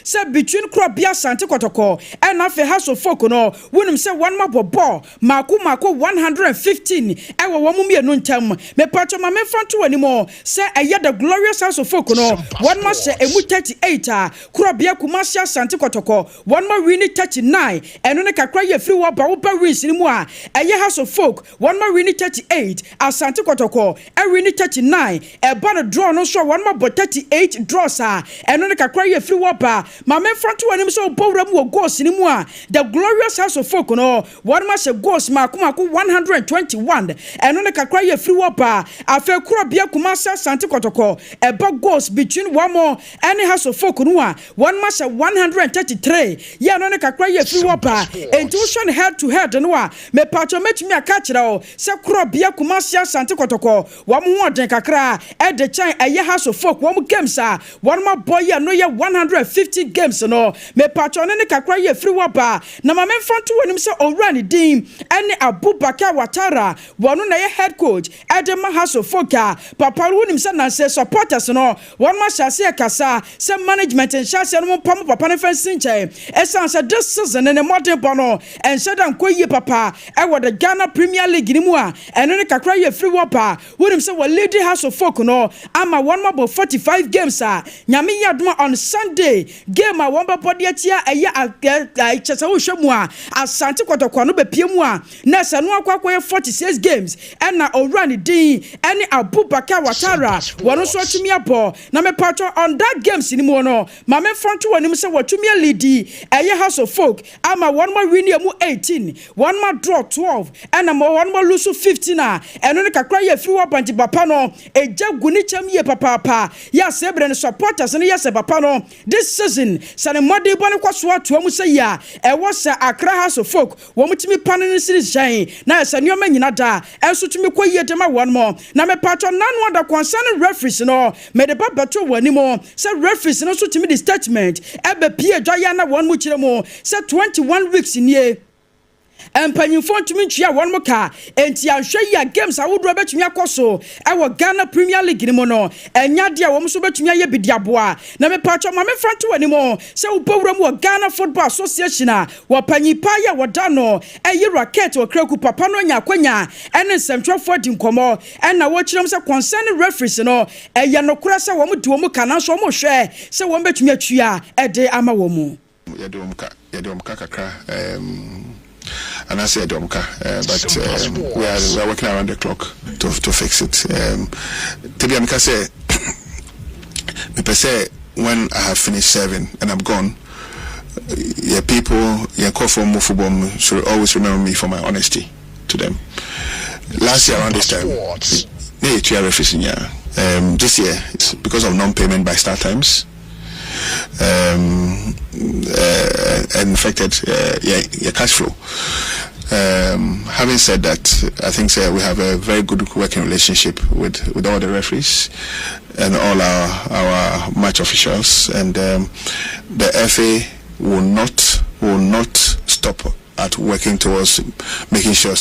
Say between Krobia Santi Kotoko and Afe House of Folk no wunim say one map ball mako 115 ewo wamumi enuntam me pacho ma me fanto anymore say eye the glorious House of Folk no one ma say emu 38 Krobia Kumasi Santi Kotoko one ma wini 39 eno ne kakra ye free wo ba wo ba wins ni mu a eye House of Folk one ma wini 38 Santi Kotoko e wini 39 e ba no draw no so one ma 38 draws eno ne kakra ye free wo ma men front to anim so bowra mu goals ni mu a the glorious House of Folk no one ma say goals mako 121 eno ne kakra ye free wapa afa Krobia Kumasi Santi Kotoko e ba goals between one more any House of Folk no a one ma say 133 ye no ne kakra ye free wapa intuition head to head no a me patcho metumi aka kire o say Krobia Kumasi Santi Kotoko wo mo hoden kakra e de chan eye House of Folk wo mo games one ma boy no ye 150 games no me patcho ne kakra ye free wapa na ma menfanto wanim se owura ne din ene Abubakar Watara wono na ye head coach Edema House of Folk papa wonim se na se supporters no one ma shase kasa se management en shase no pam papa ne fansin che esan se this season ne modern bono en shedan koyi papa e wo the Ghana Premier League ni mu a ene ne kakra ye free wapa wonim se wo lady House of Folk no ama one ma 45 games nyame yadoma on Sunday game a won body atia eye chese wo hwemu Asante Kotoko no be piemu na se no akwakoye 46 games na owura ne din ene Abubakar Watara wono so atumi abo na me patcho on that games ni mu no ma me front wonim se watumi leadi eye House of Folk ama one more win emu 18 one more draw 12 na one more lose 15 eno ne kakra ye free wabanti papa no eja guni cham ye papa ya sebre ne supporters ne ya se papa no this season sane mode bone kwaso ato mu se ya e wo se Accra House of Folk wo mutimi panen series shan na se nyoma nyina da enso tumi koyi dem one more na me patcho nanu other concern referees no me de babato wani mo se referees no so timi the statement e be pie dwaya na won mu kire mo se 21 weeks nie empanyimfo ntumi ntwia won mo ka enti anhwe ya games awodro betumi akoso e wo Ghana Premier League ni mo no enya de a wo so betumi aye bidiaboa na me patcho ma me franto wani mo se wo bowura mu Ghana Football Association wo panyipa ya woda no eye racket wo kraku papa no nya kwanya ene nsɛmtwefo di nkomo ena wo kyerem se concern referees no eye no kura se wo mo di wo mo kana so mo hwɛ se wo betumi atwia e de ama wo mu ye de wo mka kakra and I said but we are working around the clock to fix it. Today I say me say when I have finished serving and I'm gone, people call for more football should always remember me for my honesty to them. Last year around this time, this year it's because of non-payment by start times. And affected your cash flow. Having said that, I think we have a very good working relationship with all the referees and all our match officials, and the FA will not stop at working towards making sure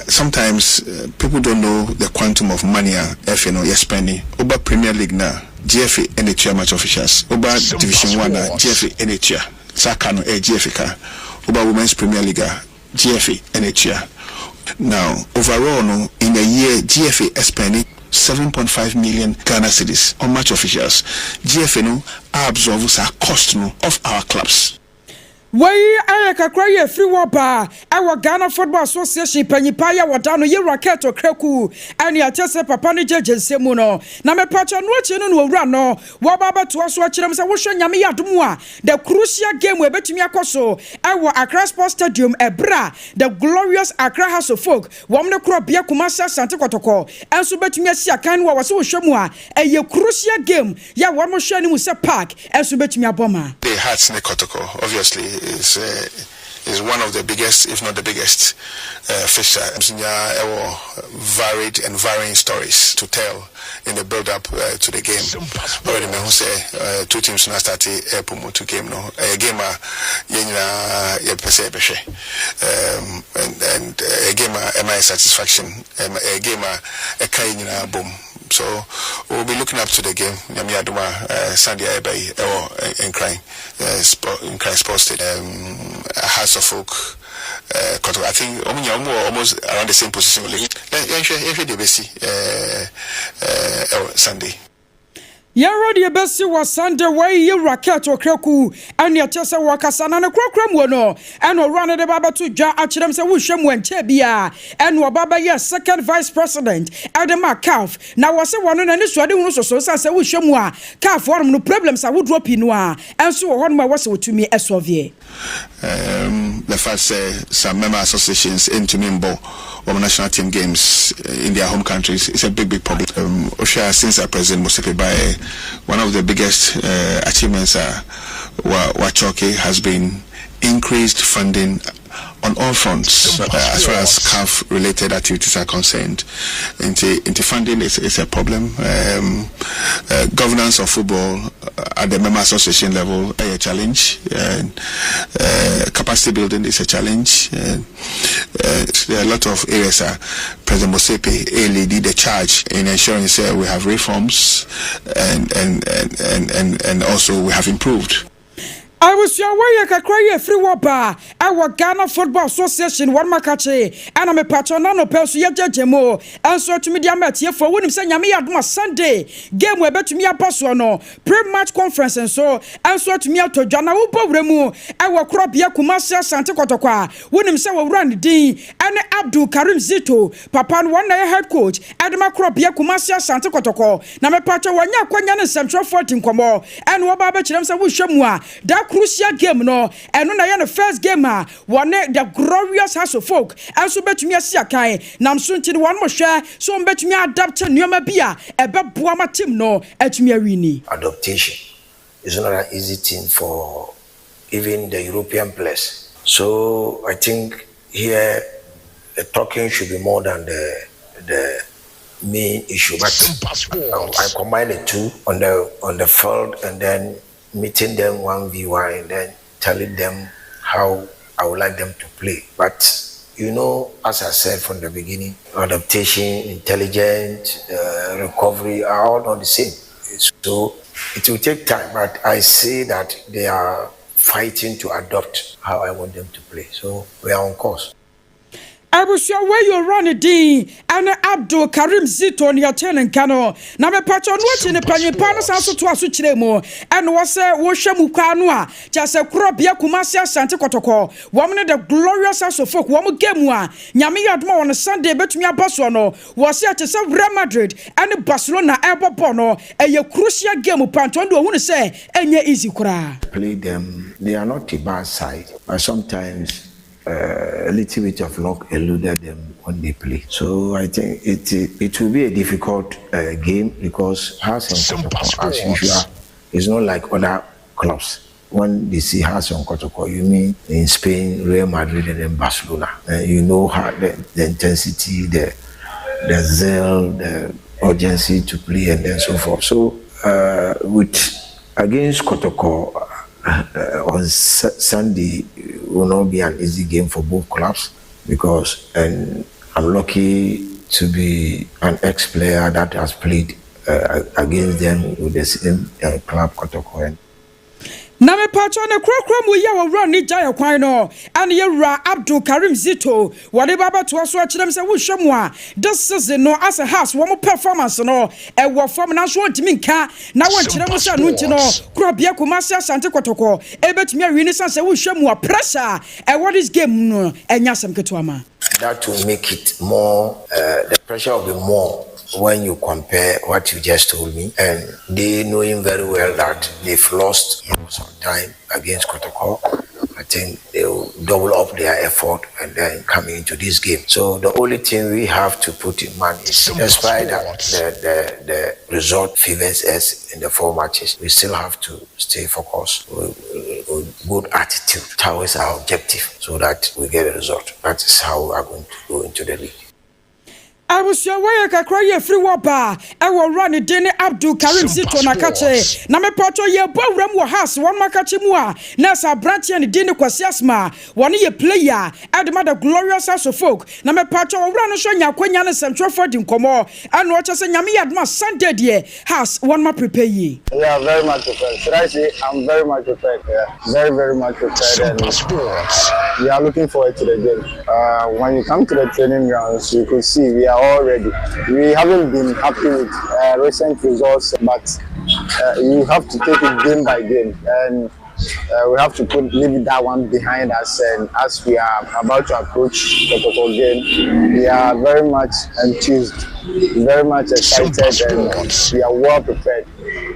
sometimes people don't know the quantum of money FA no you're spending over Premier League now. GFA and the match officials over Division 1 GFA and the chair Sakano GFA ka over Women's Premier League GFA and the chair. Now overall no in a year GFA is spending 7.5 million Ghana cedis on match officials. GFA no absorbs our cost no of our clubs. Way I kakra ye free wapa our Ghana Football Association panyipa ya wadano ye racket okreku ani atese papa ne jejense mu no na me pacha no achi no owura no wo baba to aso akirem se wo hwe nyame yadom a the crucial game we betumi akoso ewo Accra Sports Stadium ebra the glorious Accra House of Folk wo mne Krobia Kumasi Santi Kotoko enso betumi asi akan wo se wo hwe mu a eye crucial game ya wo mo hwe ni mu se park enso betumi aboma the Hearts ne Kotoko obviously is one of the biggest, if not the biggest, fixture. Varied and varying stories to tell in the build-up to the game. Already, me who say 2 teams now started promote to game no. A game and a game my satisfaction. A game a boom. So we'll be looking up to the game. Nyami Aduma Sunday Ebai in Crying Sports Stadium, House of Folk. I think almost around the same position. Sunday. Yara the best was Sunday way you racket or kraku and your chesa wakasana and crocram wono and run the baba to ja achidam se wusham when chebia and wababa yes second vice president Adama Calf. Now was a one and this wadi so say wushamwa calf one no problems I would drop in and so one my was to me as the fact say some member associations into Mimbo or national team games in their home countries is a big problem. Osha since our president Musepe by one of the biggest achievements Wachoke has been increased funding on all fronts as far as CAF related activities are concerned. Into funding is a problem. Governance of football at the member association level is a challenge. Capacity building is a challenge. There are a lot of areas. President Mosepe lead the charge in ensuring we have reforms and also we have improved. I was your way a cry free wapa. Our Ghana Football Association, one makache, and I'm a patron on a person jemo. And so to me, dear Matthew, for winning Sanyami Adma Sunday, game where bet me a personal, pre-match conference and so to me to Jana Upo Remu, our crop Yakumasa Santa Kotokwa, winning say run D, and Abdul Karim Zito, Papa one head coach, Adama crop Yakumasa Santa Kotoko, Name Pacho Wanya Kwanyan Central 14 Komo, and Wababa Chilamsa Wushamwa, that crucial game no and when I the first game one the glorious House of Folk and so bet me a siakai nam soon to one more share so bet me adapt nyoma bia ebe boama team no et me wini. Adaptation is not an easy thing for even the European players. So I think here the talking should be more than the main issue. But I combine the two on the field and then meeting them 1v1 and then telling them how I would like them to play. But you know, as I said from the beginning, adaptation, intelligence, recovery are all not the same. So it will take time, but I see that they are fighting to adopt how I want them to play. So we are on course. I was sure where you run a D and Abdul Karim Zito on your turning cano. Now, my patron watching the Panas also to us Chilemo and was a Washamu Kanua, just a crop Yakumasia Santa Kotoko, woman of the glorious House of Folk, one game one. Yami Admo on a Sunday, bet me a Barcelona was here to serve Real Madrid and Barcelona Alba Bono, and your crucial game of Pantondo, I want to say, and your easy cry. Play them, they are not the bad side, but sometimes a little bit of luck eluded them when they play. So I think it will be a difficult game because Hassan Kotoko, as usual, is not like other clubs. When they see Hassan Kotoko, you mean in Spain, Real Madrid, and then Barcelona. You know how the intensity, the zeal, the urgency to play, and then so forth. So against Kotoko, on Sunday will not be an easy game for both clubs because I'm lucky to be an ex-player that has played against them with the same club Kotoko. Na me patcho na krokrom wo ya wo run ni jaya kwan no and ye ra Abdul Karim Zito wode baba to so akirem se wo hwemu a this season no as a house wo performance no e wo form na so ntimi nka na wo kirem se no nti no krobia Kumasi Asante Kotoko e betumi awini sanse wo hwemu a pressure e what this game no enya sem keto ama. That will make it more the pressure will be more when you compare what you just told me, and they knowing very well that they've lost some time against Kotoko. I think they will double up their effort and then coming into this game. So the only thing we have to put in mind is, despite that the result favors us in the 4 matches, we still have to stay focused with good attitude towards our objective so that we get a result. That is how we are going to go into the league. I was your way kakra ye free waba. I will run a dene Abdul Karim Sito Nakache. Na me pato ye bawram wo house one makache mua. Nasa branch and dene kwasiasma. One ye player. Add mother glorious house of folk. Na me pato run show nya kwanya na central for dim komo. And watch us nyami adma Sunday die. House one ma prepare ye. Yeah, very much prepared. Should I say I'm very much prepared? Yeah. Very much prepared. And we are looking forward to the game. When you come to the training grounds, you could see we are all ready. We haven't been happy with recent results, but you have to take it game by game, and we have to put maybe that one behind us. And as we are about to approach the total game, we are very much enthused, very much excited, and we are well prepared.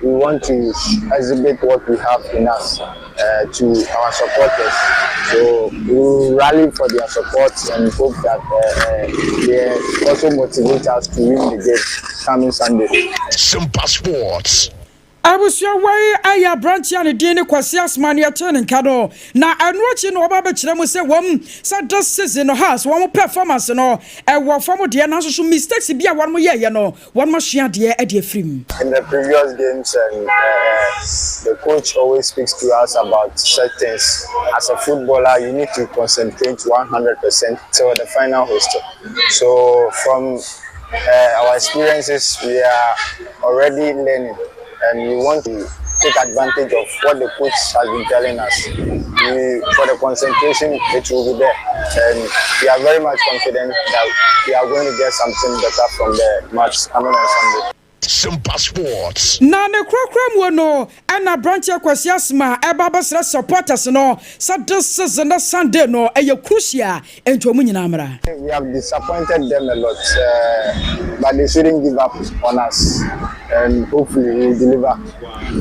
We want to exhibit what we have in us to our supporters. So we will rally for their support and hope that they also motivate us to win the game coming Sunday. Sompa Sports. I was your way, I branch and dine kwasias mania turning cano. Na anwachi no baba chiremu se sa just says in the house, one performance no, and one form of the announcement mistakes be a one more year, no, one more share dear Eddie Frim. In the previous games, and the coach always speaks to us about settings. As a footballer, you need to concentrate 100% till the final whistle. So from our experiences, we are already learning. And we want to take advantage of what the coach has been telling us. For the concentration, it will be there. And we are very much confident that we are going to get something better from the match coming on Sunday. Sompa Sports. Na ne krokram no ana branch akwasiasma ebabasra supporters no sa this season na Sunday no eye crucial ento mu nyina amra. We have disappointed them a lot, but they shouldn't give up on us, and hopefully we will deliver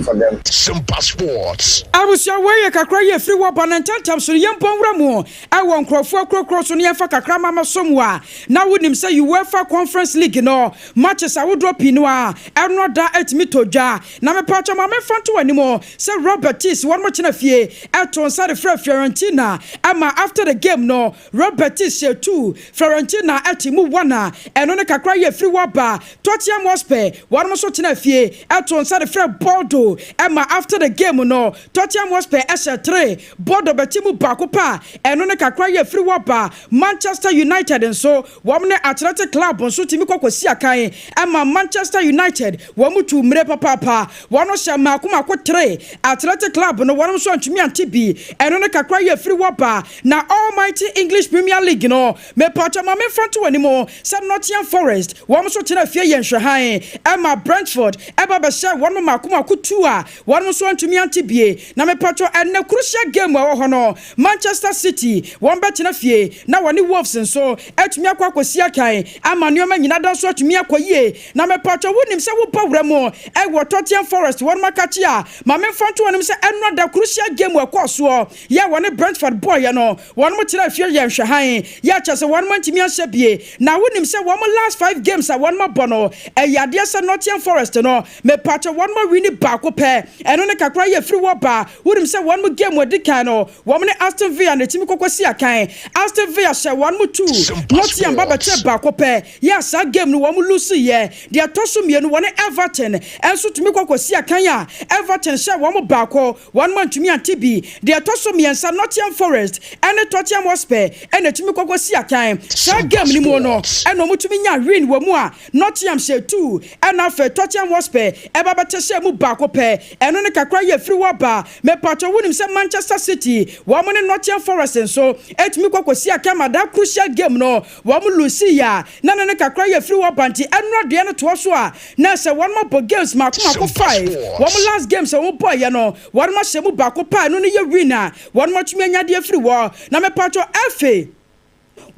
for them. Sompa Sports. I was your way kakra ye free wa banantam so yempon wramu I won krofo krokro so ne fa kakra mama somwa na wonim say UEFA Conference League no matches I would drop in wa eno da etimi todwa na me pacho ma me fanto animo say Robert Tis one more china fie eton sare Fiorentina ama after the game no Robert Tis 2 Fiorentina etimu 1 eno ne kakra ye free wa ba Tottenham Hotspur one more so china fie eton sare Bordeaux ama after the game no Tottenham Hotspur S3 Bordeaux betimu bakopa eno ne kakra ye free wa ba Manchester United nso womne Athletic Club nso timi kokosi akan ama Manchester United wamutu mre papa wano sha makuma ko 3 Athletic Club no wano so antumi antibi eno ne kakra ye free wa ba na Almighty English Premier League no me pacha ma me fanto animo sa Nottingham Forest wamo so tena fie ye nhwehan ama Brentford eba be sha wano makuma ko 2 a wano so antumi antibie na me pacho enne crucial game wa ho no Manchester City won be tena fie na wani Wolves nso atumi akwakosi akan ama nneoma nyina da so atumi akoyie na me pacho wonim se wo pawramo e wo Tottenham Forest won makachi a ma me fanto wonim se enno da crucial game wa kwaso ya woni Brentford boy ya no won mo tena fie ye nhwehan ya chese won mo ntimi ahyebie na wonim se won mo last 5 games a won mo bono e yade se Nottingham Forest no me pacho won mo win baako pe eno ne kakra ye free wo ba wonim se won mo game wodi kan no won ne Aston Villa na timi kokosi akan Aston Villa she won mo 2 Nottingham baba che baako pe ya sa game no won mo lose ye dia toso mienu won Everton enso timi kokosi akan ya Everton she won mo baako won mo ntumi antibi dia toso miensa Nottingham Forest ene Tottenham Hotspur ene timi kokosi akan sa game ni mo no eno mo tumi nya win wo mu a Nottingham she 2 ena fe Tottenham Hotspur e baba che she mu baako pe eno ne kakra ye free wa ba me pacho wonim se Manchester City wo mo ne Nottingham Forest nso etimi kokosi akan ma da crucial game no wo mo lose ya na ne kakra ye free wa banti eno de ne to so a na se one more games makuma ko 5 wo mo last game se wo boy ya no one more shemu baako pa no ne ye winner one more tumi anya de free wo na me pacho FA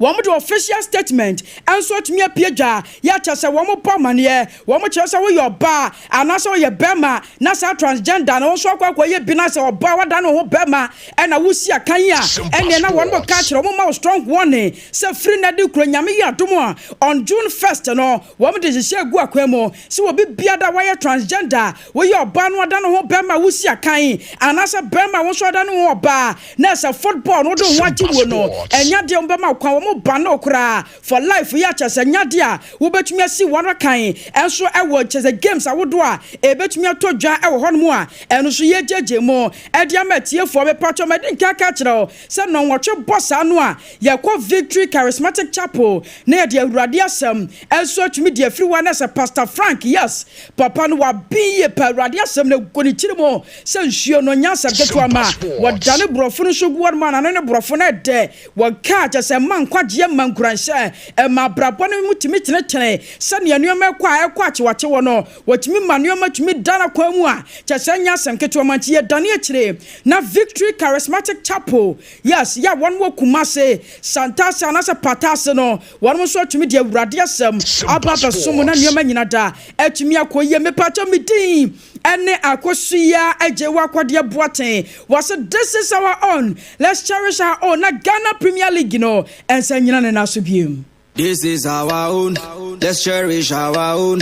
womo the official statement enso tumi apiedwa ya chese womo pomane womo chese wo your ba anaso wo ye bema na sa transgender na wo so akwa ye bi na se oba wada no ho bema e na wo si akan ya ene na wono ka kire wo ma strong warning se free na de kuro nyame ya dom a on June 1st no womo de hye gu akwemo se wo bi biada wo ye transgender wo ye oba no wada no ho bema wo si akan anaso bema wo so wada no ho oba na se football no do ho ati wo no enya de wo bema kwa wo ba no kra for life ya chese nyade a wo betumi asi wara kan enso ewo chese games awodo a e betumi atodwa ewo hono a eno so ye jeje mo e dia matiefo be patcho medin kaka kire se no nwotwe boss anu a yakọ Victory Charismatic Chapel na ye de awurade asem enso atumi de afiri wa na se Pastor Frank yes papa no wa biye pa awurade asem na goni kire mo se nsuo no nyansa geto ama wadane brofo no so guwar ma na ne brofo na de waka ja se man kwagye mankuranhye e ma brabo no mutimi tenetene se ne anuoma kwa ekwa achewache wo no watimi manuoma tumi dana kwa mu a ja se nyasem keto ma tie dane akire na Victory Charismatic Chapel yes ya won wo Kumase Santa Sana se patase no won mo so atumi de awurade asem ababa somo na anuoma nyina da atumi akoye mepacho midin ene Akosua Agyeiwaa Kodie Boaten was this is our own. Let's cherish our own. Na Ghana Premier League no ensa nyina na naso biem. This is our own. Let's cherish our own.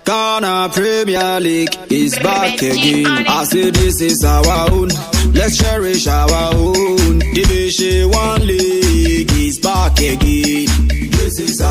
Ghana Premier League is back again. I say this is our own. Let's cherish our own. Division 1 League is back again. This is our